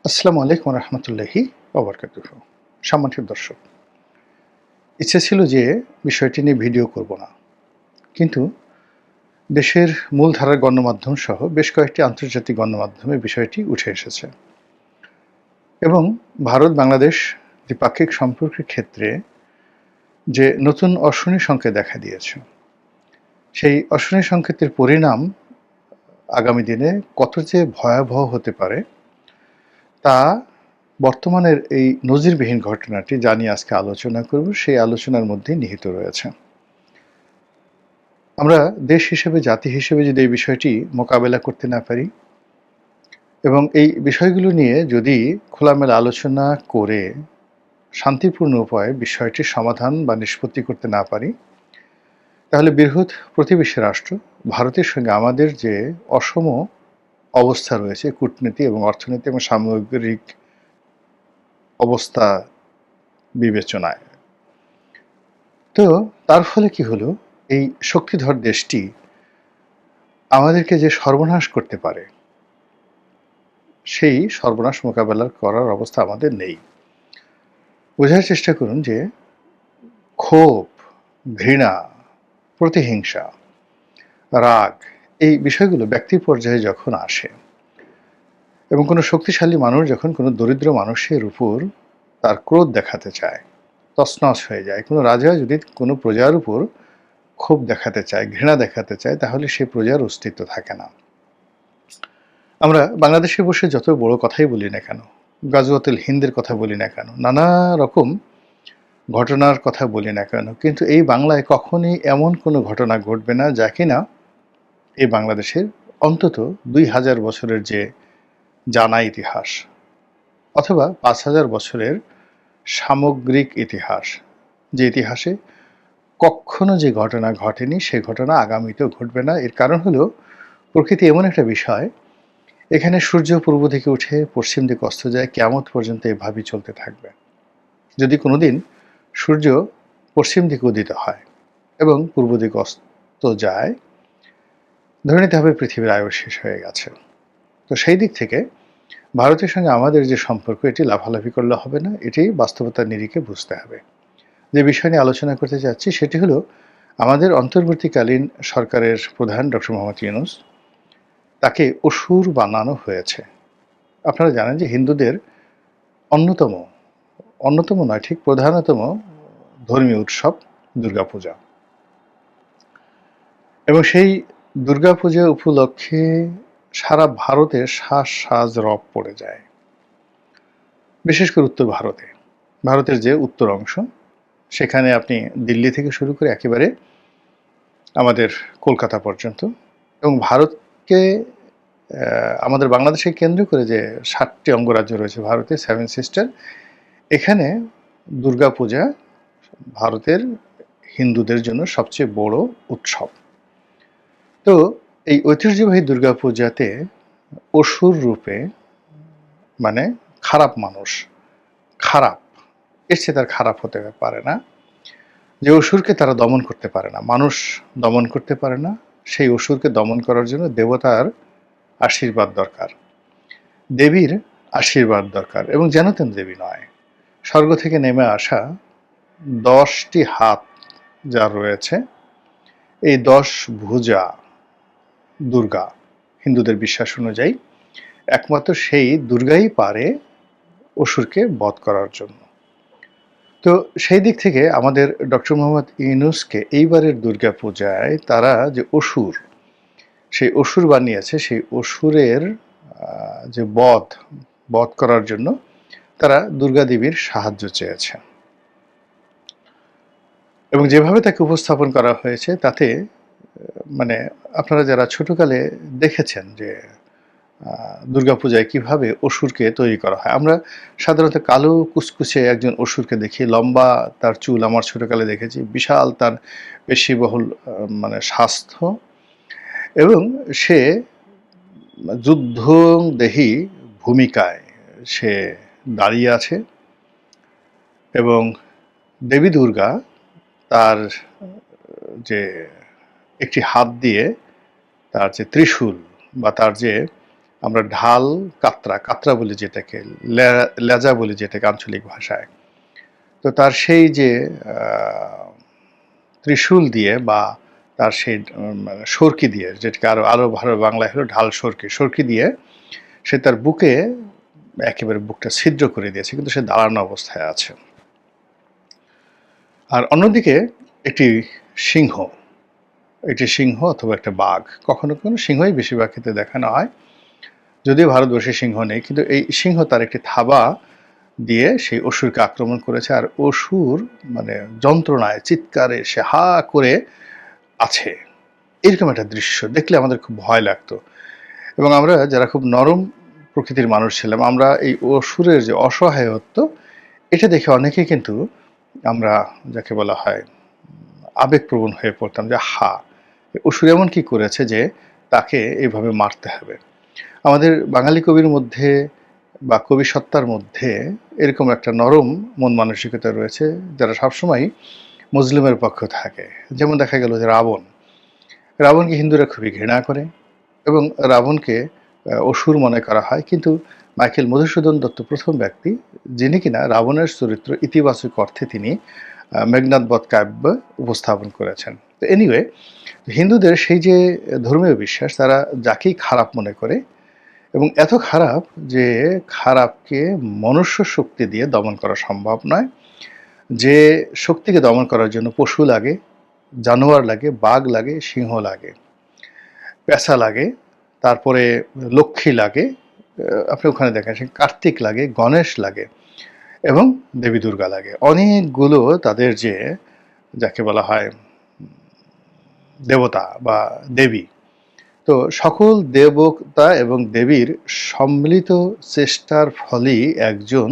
আসসালামু আলাইকুম রহমতুল্লাহি ওবরকাতুহ। সম্মানিত দর্শক, ইচ্ছে ছিল যে বিষয়টি নিয়ে ভিডিও করব না, কিন্তু দেশের মূলধারার গণমাধ্যম সহ বেশ কয়েকটি আন্তর্জাতিক গণমাধ্যমে বিষয়টি উঠে এসেছে এবং ভারত বাংলাদেশ দ্বিপাক্ষিক সম্পর্কের ক্ষেত্রে যে নতুন অশনি সংকেত দেখা দিয়েছে, সেই অশনি সংকেতের পরিণাম আগামী দিনে কত যে ভয়াবহ হতে পারে তা বর্তমানের এই নজিরবিহীন ঘটনাটি যা নিয়ে আজকে আলোচনা করব, সেই আলোচনার মধ্যেই নিহিত রয়েছে। আমরা দেশ হিসেবে, জাতি হিসেবে যদি এই বিষয়টি মোকাবেলা করতে না পারি এবং এই বিষয়গুলো নিয়ে যদি খোলামেলা আলোচনা করে শান্তিপূর্ণ উপায়ে বিষয়টির সমাধান বা নিষ্পত্তি করতে না পারি, তাহলে বৃহৎ প্রতিবেশী রাষ্ট্র ভারতের সঙ্গে আমাদের যে অসম অবস্থা রয়েছে কূটনীতি এবং অর্থনীতি এবং সামগ্রিক অবস্থা বিবেচনায়, তো তার ফলে কি হলো, এই শক্তিধর দেশটি আমাদেরকে যে সর্বনাশ করতে পারে সেই সর্বনাশ মোকাবেলা করার অবস্থা আমাদের নেই। বোঝার চেষ্টা করুন যে ক্ষোভ, ঘৃণা, প্রতিহিংসা, রাগ এই বিষয়গুলো ব্যক্তি পর্যায়ে যখন আসে এবং কোনো শক্তিশালী মানুষ যখন কোনো দরিদ্র মানুষের উপর তার ক্রোধ দেখাতে চায়, তছনছ হয়ে যায়। কোনো রাজা যদি কোনো প্রজার উপর ক্ষোভ দেখাতে চায়, ঘৃণা দেখাতে চায়, তাহলে সে প্রজার অস্তিত্ব থাকে না। আমরা বাংলাদেশে বসে যত বড় কথাই বলি না কেন, গাজওয়াতুল হিন্দের কথা বলি না কেন, নানা রকম ঘটনার কথা বলি না কেন, কিন্তু এই বাংলায় কখনই এমন কোনো ঘটনা ঘটবে না যা কিনা এই বাংলাদেশের অন্তত ২,০০০ বছরের যে জানা ইতিহাস অথবা ৫,০০০ বছরের সামগ্রিক ইতিহাস, যে ইতিহাসে কখনো যে ঘটনা ঘটেনি সে ঘটনা আগামীতেও ঘটবে না। এর কারণ হলো প্রকৃতি এমন একটা বিষয়, এখানে সূর্য পূর্ব দিকে উঠে পশ্চিম দিকে অস্ত যায়, কিয়ামত পর্যন্ত এভাবেই চলতে থাকবে। যদি কোনোদিন সূর্য পশ্চিম দিকে উদিত হয় এবং পূর্ব দিকে অস্ত যায়, ধরে নিতে হবে পৃথিবীর আয়ু শেষ হয়ে গেছে। তো সেই দিক থেকে ভারতের সঙ্গে আমাদের যে সম্পর্ক, এটি লাফালাফি করলে হবে না, এটি বাস্তবতার নিরিখে বুঝতে হবে। যে বিষয় নিয়ে আলোচনা করতে চাচ্ছি সেটি হলো আমাদের অন্তর্বর্তীকালীন সরকারের প্রধান ডক্টর মোহাম্মদ ইউনূস, তাকে অসুর বানানো হয়েছে। আপনারা জানেন যে হিন্দুদের অন্যতম অন্যতম নয়, ঠিক প্রধানতম ধর্মীয় উৎসব দুর্গাপূজা, এবং সেই দুর্গাপূজা উপলক্ষে সারা ভারতে সাজ সাজ রব পড়ে যায়। বিশেষ করে উত্তর ভারতে, ভারতের যে উত্তর অংশ, সেখানে আপনি দিল্লি থেকে শুরু করে একেবারে আমাদের কলকাতা পর্যন্ত, এবং ভারতকে আমাদের বাংলাদেশকে কেন্দ্র করে যে ৭টি অঙ্গরাজ্য রয়েছে ভারতে, 7 সিস্টার, এখানে দুর্গাপূজা ভারতের হিন্দুদের জন্য সবচেয়ে বড় উৎসব। তো এই ঐতিহ্যবাহী দুর্গাপূজাতে অসুর রূপে, মানে খারাপ মানুষ, খারাপ, এর চেয়ে তার খারাপ হতে পারে না, যে অসুরকে তারা দমন করতে পারে না, মানুষ দমন করতে পারে না, সেই অসুরকে দমন করার জন্য দেবতার আশীর্বাদ দরকার, দেবীর আশীর্বাদ দরকার, এবং যেন তেন দেবী নয়, স্বর্গ থেকে নেমে আসা 10টি হাত যা রয়েছে, এই 10 ভুজা দুর্গা, হিন্দুদের বিশ্বাস অনুযায়ী একমাত্র সেই দুর্গাই পারে অসুরকে বধ করার জন্য। তো সেই দিক থেকে আমাদের ডক্টর মোহাম্মদ ইউনূসকে এইবারের দুর্গাপূজায় তারা যে অসুর, সেই অসুর বানিয়েছে, সেই অসুরের যে বধ করার জন্য তারা দুর্গা দেবীর সাহায্য চেয়েছে, এবং যেভাবে তাকে উপস্থাপন করা হয়েছে তাতে মানে আপনারা যারা ছোটকালে দেখেছেন যে দুর্গাপূজায় কিভাবে অসুরকে তৈরি করা হয়, আমরা সাধারণত কালো কুচকুচে একজন অসুরকে দেখি, লম্বা তার চুল, আমার ছোটকালে দেখেছি, বিশাল তার পেশিবহুল মানে স্বাস্থ্য, এবং সে যুদ্ধদেহী ভূমিকায় সে দাঁড়িয়ে আছে, এবং দেবী দুর্গা তার যে একটি হাত দিয়ে তার যে ত্রিশূল বা তার যে আমরা ঢাল, কাতরা, কাতরা বলি যেটাকে, লেজা বলি যেটাকে আঞ্চলিক ভাষায়। তো তার সেই যে ত্রিশূল দিয়ে বা তার সেই মানে সরকি দিয়ে, যেটাকে আরো ভালো বাংলায় হলো ঢাল সরকি, সরকি দিয়ে সে তার বুকে একেবারে বুকটা ছিদ্র করে দিয়েছে, কিন্তু সে দাঁড়ানো অবস্থায় আছে। আর অন্যদিকে একটি সিংহ, একটি সিংহ অথবা একটা বাঘ, কখনো কখনো সিংহই বেশিরভাগ ক্ষেত্রে দেখানো হয়, যদিও ভারতবর্ষে সিংহ নেই, কিন্তু এই সিংহ তার একটি থাবা দিয়ে সেই অসুরকে আক্রমণ করেছে। আর অসুর মানে যন্ত্রণায় চিৎকারে সে হা করে আছে। এরকম একটা দৃশ্য দেখলে আমাদের খুব ভয় লাগতো, এবং আমরা যারা খুব নরম প্রকৃতির মানুষ ছিলাম, আমরা এই অসুরের যে অসহায়ত্ব, এটা দেখে অনেকেই কিন্তু আমরা যাকে বলা হয় আবেগপ্রবণ হয়ে পড়তাম, যে হা, অসুর এমন কি করেছে যে তাকে এইভাবে মারতে হবে। আমাদের বাঙালি কবির মধ্যে বা কবি সত্তার মধ্যে এরকম একটা নরম মন মানসিকতা রয়েছে, যারা সবসময় মুসলিমের পক্ষ থাকে। যেমন দেখা গেল যে রাবণকে হিন্দুরা খুবই ঘৃণা করে, এবং রাবণকে অসুর মনে করা হয়। কিন্তু মাইকেল মধুসূদন দত্ত প্রথম ব্যক্তি যিনি কিনা রাবণের চরিত্র ইতিবাচক অর্থে তিনি মেঘনাদ বধ কাব্য উপস্থাপন করেছেন। তো এনিওয়ে, হিন্দুদের সেই যে ধর্মীয় বিশ্বাস, তারা যাকেই খারাপ মনে করে, এবং এত খারাপ যে খারাপকে মনুষ্য শক্তি দিয়ে দমন করা সম্ভব নয়। যে শক্তিকে দমন করার জন্য পশু লাগে, জানোয়ার লাগে, বাঘ লাগে, সিংহ লাগে, পেঁচা লাগে, তারপরে লক্ষ্মী লাগে, আপনি ওখানে দেখেন কার্তিক লাগে, গণেশ লাগে, এবং দেবী দুর্গা লাগে। অনেকগুলো তাদের যে যাকে বলা হয় দেবতা বা দেবী, তো সকল দেবতা এবং দেবীর সম্মিলিত চেষ্টার ফলেই একজন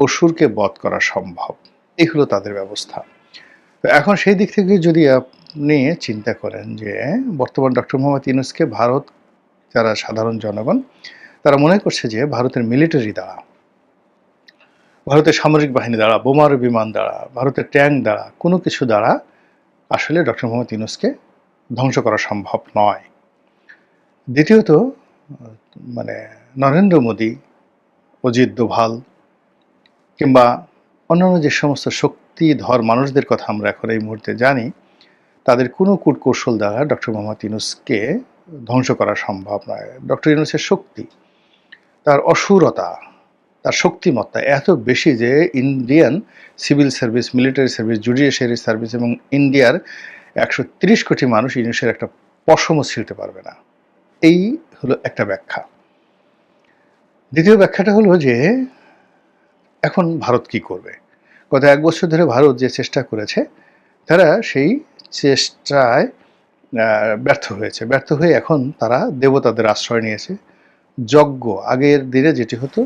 অসুরকে বধ করা সম্ভব। এই হলো তাদের ব্যবস্থা। তো এখন সেই দিক থেকে যদি আপনি চিন্তা করেন যে বর্তমান ডক্টর মোহাম্মদ ইউনূসকে ভারত, যারা সাধারণ জনগণ, তারা মনে করছে যে ভারতের মিলিটারি দ্বারা, ভারতের সামরিক বাহিনী দ্বারা, বোমারু বিমান দ্বারা, ভারতের ট্যাঙ্ক দ্বারা, কোনো কিছু দ্বারা আসলে ডক্টর মোহাম্মদ ইউনূসকে ধ্বংস করা সম্ভব নয়। দ্বিতীয়ত, মানে নরেন্দ্র মোদী, অজিত দোভাল কিংবা অন্যান্য যে সমস্ত শক্তিধর মানুষদের কথা আমরা এখন এই মুহূর্তে জানি, তাদের কোনো কূটকৌশল দ্বারা ডক্টর মোহাম্মদ ইউনূসকে ধ্বংস করা সম্ভব নয়। ডক্টর ইউনূসের শক্তি, তার অসুরতা, তার শক্তিমত্তা এত বেশি যে Indian civil service, military service, judiciary service এবং ইন্ডিয়ার 130 কোটি মানুষ ইউনূসের একটা পশমও ছিঁড়তে পারবে না। এই হলো একটা ব্যাখ্যা। দ্বিতীয় ব্যাখ্যাটা হলো যে এখন ভারত কি করবে। গত 1 বছর ধরে ভারত যে চেষ্টা করেছে, তারা সেই চেষ্টায় ব্যর্থ হয়েছে। ব্যর্থ হয়ে এখন তারা দেবতাদের আশ্রয় নিয়েছে। যজ্ঞ, আগের দিনে যেটি হতো,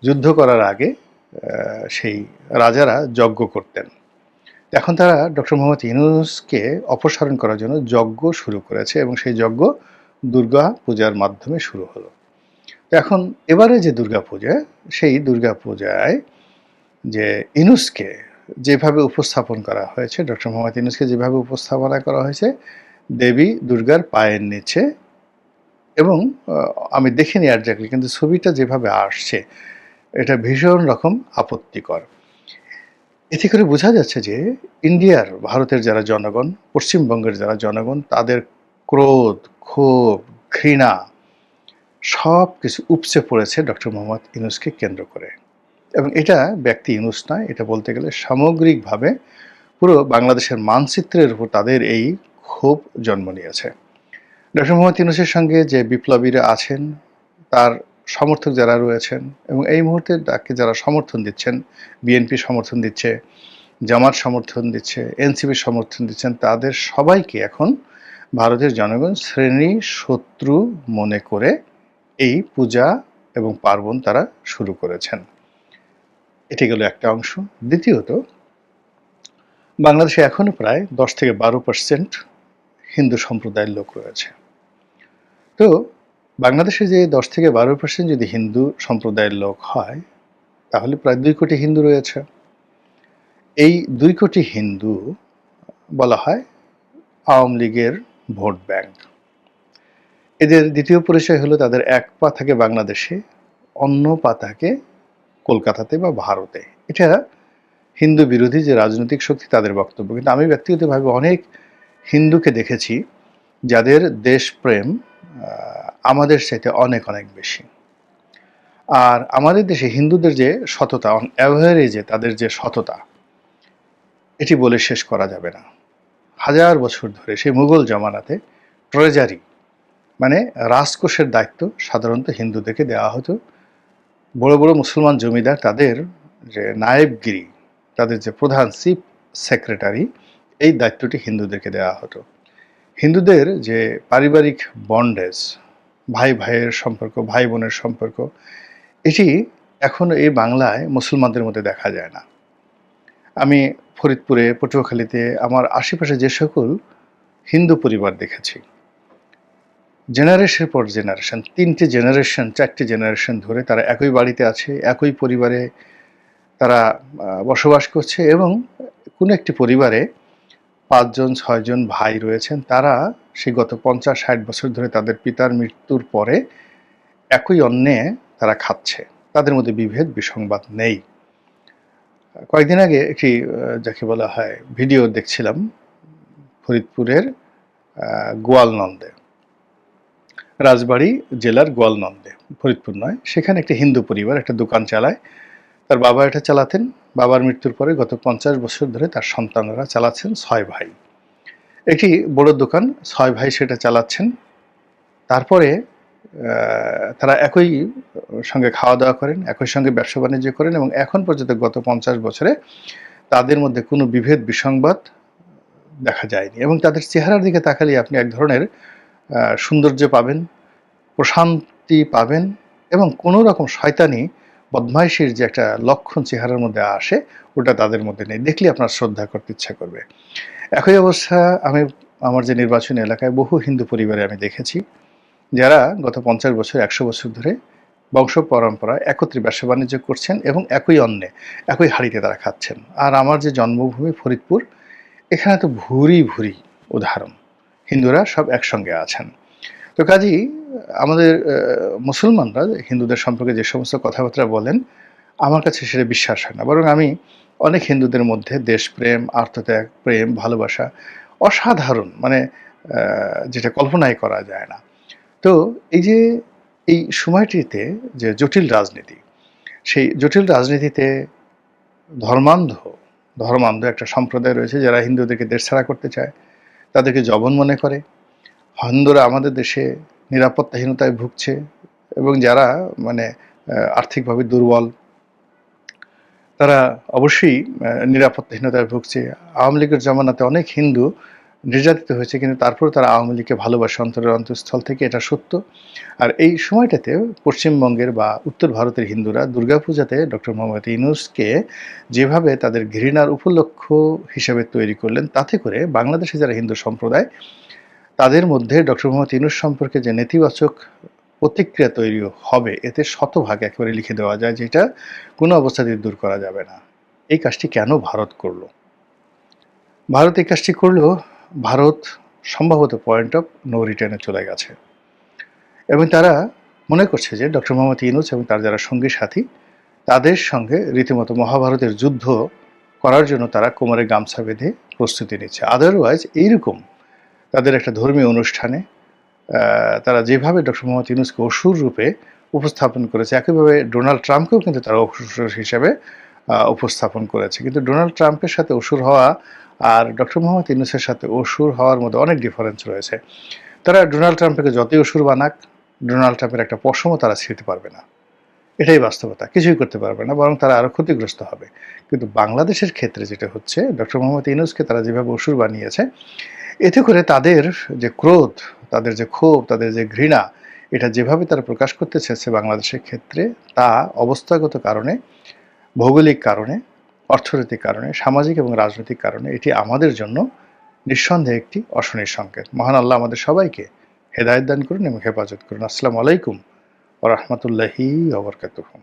যুদ্ধ করার আগে সেই রাজারা যজ্ঞ করতেন। এখন তারা ডক্টর মোহাম্মদ ইউনূসকে অপসারণ করার জন্য যজ্ঞ শুরু করেছে, এবং সেই যজ্ঞ দুর্গা পূজার মাধ্যমে শুরু হলো। এখন এবারে যে দুর্গা পূজা, সেই দুর্গা পূজায় যে ইউনূসকে যেভাবে উপস্থাপন করা হয়েছে, ডক্টর মোহাম্মদ ইউনূসকে যেভাবে উপস্থাপনা করা হয়েছে দেবী দুর্গার পায়ের নিচে, এবং আমি দেখিনি একজাক্টলি, কিন্তু ছবিটা যেভাবে আসছে এটা ভীষণ রকম আপত্তিকর। এতে করে বোঝা যাচ্ছে যে ইন্ডিয়ার, ভারতের যারা জনগণ, পশ্চিমবঙ্গের যারা জনগণ, তাদের ক্রোধ, ক্ষোভ, ঘৃণা সব কিছু উপচে পড়েছে ডক্টর মোহাম্মদ ইউনূসকে কেন্দ্র করে। এবং এটা ব্যক্তি ইউনূস নয়, এটা বলতে গেলে সামগ্রিকভাবে পুরো বাংলাদেশের মানচিত্রের উপর তাদের এই ক্ষোভ জন্ম নিয়েছে। ডক্টর মোহাম্মদ ইউনূসের সঙ্গে যে বিপ্লবীরা আছেন, তার সমর্থক যারা রয়েছেন, এবং এই মুহূর্তে তাকে যারা সমর্থন দিচ্ছেন, বিএনপি সমর্থন দিচ্ছে, জামাত সমর্থন দিচ্ছে, এনসিপি সমর্থন দিচ্ছেন, তাদের সবাইকে এখন ভারতের জনগণ শ্রেণী শত্রু মনে করে এই পূজা এবং পার্বণ তারা শুরু করেছেন। এটি গেল একটা অংশ। দ্বিতীয়ত, বাংলাদেশে এখনো প্রায় 10 থেকে 12% হিন্দু সম্প্রদায়ের লোক রয়েছে। তো বাংলাদেশে যে 10 থেকে 12% যদি হিন্দু সম্প্রদায়ের লোক হয়, তাহলে প্রায় 2 কোটি হিন্দু রয়েছে। এই 2 কোটি হিন্দু বলা হয় আওয়ামী লীগের ভোট ব্যাংক। এদের দ্বিতীয় পরিচয় হলো তাদের এক পা থাকে বাংলাদেশে, অন্য পা থাকে কলকাতাতে বা ভারতে। এটা হিন্দু বিরোধী যে রাজনৈতিক শক্তি তাদের বক্তব্য। কিন্তু আমি ব্যক্তিগতভাবে অনেক হিন্দুকে দেখেছি যাদের দেশপ্রেম আমাদের চাইতে অনেক অনেক বেশি। আর আমাদের দেশে হিন্দুদের যে সততা, অন অ্যাভারেজে তাদের যে সততা, এটি বলে শেষ করা যাবে না। হাজার বছর ধরে সেই মুঘল জমানাতে ট্রেজারি মানে রাজকোষের দায়িত্ব সাধারণত হিন্দুদেরকে দেওয়া হতো। বড় বড় মুসলমান জমিদার তাদের যে নায়েবগিরি, তাদের যে প্রধান চিফ সেক্রেটারি, এই দায়িত্বটি হিন্দুদেরকে দেওয়া হতো। হিন্দুদের যে পারিবারিক বন্ডেজ, ভাই ভাইয়ের সম্পর্ক, ভাই বোনের সম্পর্ক, এটি এখন এই বাংলায় মুসলমানদের মধ্যে দেখা যায় না। আমি ফরিদপুরে, পটুয়াখালীতে আমার আশেপাশে যে সকল হিন্দু পরিবার দেখেছি, জেনারেশনের পর জেনারেশন, 3টে জেনারেশন 4টে জেনারেশন ধরে তারা একই বাড়িতে আছে, একই পরিবারে তারা বসবাস করছে, এবং কোনো একটি পরিবারে 5 জন 6 জন ভাই রয়েছেন। তারা সেই গত 50-60 বছর ধরে তাদের পিতার মৃত্যুর পরে একই অন্নে তারা খাচ্ছে। তাদের মধ্যে বিভেদ বিসংবাদ নেই। কয়েকদিন আগে একটি যাকে বলা হয় ভিডিও দেখছিলাম ফরিদপুরের গোয়ালনন্দে, রাজবাড়ী জেলার গোয়ালনন্দে, ফরিদপুর নয়। সেখানে একটি হিন্দু পরিবার একটা দোকান চালায়। তার বাবা এটা চালাতেন। বাবার মৃত্যুর পরে গত 50 বছর ধরে তার সন্তানরা চালাচ্ছেন। 6 ভাই, একটি বড় দোকান, 6 ভাই সেটা চালাচ্ছেন। তারপরে তারা একই সঙ্গে খাওয়া দাওয়া করেন, একই সঙ্গে ব্যবসা বাণিজ্য করেন, এবং এখন পর্যন্ত গত 50 বছরে তাদের মধ্যে কোনো বিভেদ বিসংবাদ দেখা যায়নি। এবং তাদের চেহারার দিকে তাকালে আপনি এক ধরনের সৌন্দর্য পাবেন, প্রশান্তি পাবেন, এবং কোনো রকম শয়তানি বদমাইশির যে একটা লক্ষণ চেহারার মধ্যে আসে, ওটা তাদের মধ্যে নেই। দেখলে আপনার শ্রদ্ধা করতে ইচ্ছা করবে। একই অবস্থা আমি আমার যে নির্বাচনী এলাকায় বহু হিন্দু পরিবারে আমি দেখেছি, যারা গত 50 বছর 100 বছর ধরে বংশ পরম্পরায় একত্রে ব্যবসা বাণিজ্য করছেন এবং একই অন্নে একই হাঁড়িতে তারা খাচ্ছেন। আর আমার যে জন্মভূমি ফরিদপুর, এখানে তো ভুরি ভুরি উদাহরণ, হিন্দুরা সব একসঙ্গে আছেন। তো কাজেই আমাদের মুসলমানরা হিন্দুদের সম্পর্কে যে সমস্ত কথাবার্তা বলেন, আমার কাছে সেটা বিশ্বাস হয় না। বরং আমি অনেক হিন্দুদের মধ্যে দেশপ্রেম, আত্মত্যাগ, প্রেম, ভালোবাসা অসাধারণ, মানে যেটা কল্পনাই করা যায় না। তো এই যে এই সময়টিতে যে জটিল রাজনীতি, সেই জটিল রাজনীতিতে ধর্মান্ধ ধর্মান্ধ একটা সম্প্রদায় রয়েছে যারা হিন্দুদেরকে দেশছাড়া করতে চায়, তাদেরকে জবন মনে করে। হিন্দুরা আমাদের দেশে নিরাপত্তাহীনতায় ভুগছে, এবং যারা মানে আর্থিকভাবে দুর্বল, তারা অবশ্যই নিরাপত্তাহীনতায় ভুগছে। আওয়ামী লীগের জমানাতে অনেক হিন্দু নির্যাতিত হয়েছে, কিন্তু তারপরে তারা আওয়ামী লীগকে ভালোবাসে অন্তরের অন্তঃস্থল থেকে, এটা সত্য। আর এই সময়টাতে পশ্চিমবঙ্গের বা উত্তর ভারতের হিন্দুরা দুর্গাপূজাতে ডক্টর মোহাম্মদ ইউনূসকে যেভাবে তাদের ঘৃণার উপলক্ষ হিসেবে তৈরি করলেন, তাতে করে বাংলাদেশে যারা হিন্দু সম্প্রদায়, তাদের মধ্যে ডক্টর মোহাম্মদ ইউনূস সম্পর্কে যে নেতিবাচক প্রতিক্রিয়া তৈরি হবে, এতে শতভাগ একেবারে লিখে দেওয়া যায়, যেটা কোনো অবস্থাতেই দূর করা যাবে না। এই কাজটি কেন ভারত করলো? ভারত এই কাজটি করলো, ভারত সম্ভবত পয়েন্ট অফ নো রিটার্নে চলে গেছে, এবং তারা মনে করছে যে ডক্টর মোহাম্মদ ইউনূস এবং তার যারা সঙ্গী সাথী, তাদের সঙ্গে রীতিমতো মহাভারতের যুদ্ধ করার জন্য তারা কোমরে গামছা বেঁধে প্রস্তুতি নিচ্ছে। আদারওয়াইজ এইরকম তাদের একটা ধর্মীয় অনুষ্ঠানে তারা যেভাবে ডক্টর মোহাম্মদ ইউনূসকে অসুর রূপে উপস্থাপন করেছে, একইভাবে ডোনাল্ড ট্রাম্পকেও কিন্তু তারা অসুর হিসেবে উপস্থাপন করেছে। কিন্তু ডোনাল্ড ট্রাম্পের সাথে অসুর হওয়া আর ডক্টর মোহাম্মদ ইউনূসের সাথে অসুর হওয়ার মধ্যে অনেক ডিফারেন্স রয়েছে। তারা ডোনাল্ড ট্রাম্পকে যতই অসুর বানাক, ডোনাল্ড ট্রাম্পের একটা পশমও তারা ছিঁড়তে পারবে না। এটাই বাস্তবতা, কিছুই করতে পারবে না, বরং তারা আরও ক্ষতিগ্রস্ত হবে। কিন্তু বাংলাদেশের ক্ষেত্রে যেটা হচ্ছে, ডক্টর মোহাম্মদ ইউনূসকে তারা যেভাবে অসুর বানিয়েছে, এতে করে তাদের যে ক্রোধ, তাদের যে ক্ষোভ, তাদের যে ঘৃণা, এটা যেভাবে তারা প্রকাশ করতে চেয়েছে বাংলাদেশের ক্ষেত্রে, তা অবস্থাগত কারণে, ভৌগোলিক কারণে, অর্থনৈতিক কারণে, সামাজিক এবং রাজনৈতিক কারণে এটি আমাদের জন্য নিঃসন্দেহে একটি অশনির সংকেত। মহান আল্লাহ আমাদের সবাইকে হেদায়েত দান করুন এবং হেফাজত করুন। আসসালামু আলাইকুম ওয়া রাহমাতুল্লাহি ওয়া বারাকাতুহু।